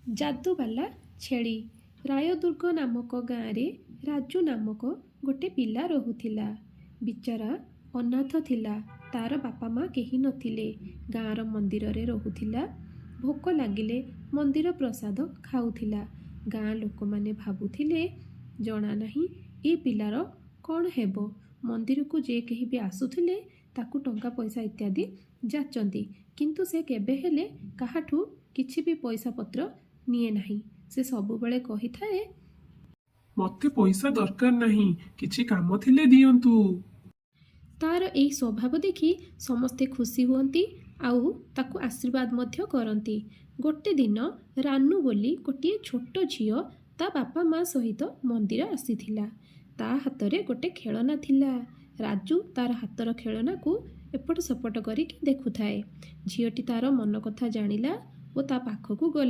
जादूवाला छेली। रायदुर्ग नामक गाँव रे राजू नामक गोटे पिला रहुथिला। बिचारा अनाथ थिला। तार बापा माँ केही नथिले। गाँर मंदिर रे रहुथिला। भोक लागिले मंदिर प्रसाद खाउथिला। गाँ लोक माने भाबुथिले जना नाही ए पिलार कौन हेबो। मंदिर को जे केही भी आसुथिले ताकू टंका पैसा इत्यादि जाचंती, किंतु से केबे हेले काहाठू किछि भी पैसा पत्र निये नाही। से सबुबेले कही थाए, मते पैसा दरकार नहीं, किछि काम थिले दियंतु। तार एई स्वभाव देखि समस्ते खुशी हुअंती आउ ताकू आशीर्वाद मध्य करंती। गोटे दिन रानू बोली गोटे छोट झियो ता बापा माँ सहित मंदिर आसीथिला। ता हातरे गोटे खेलना थिला। राजू तार हातर खेलना को एपट सेपट करिक देखुथाए। झियोटी तार मन कथा जानिला ओ ता पाखकू गला।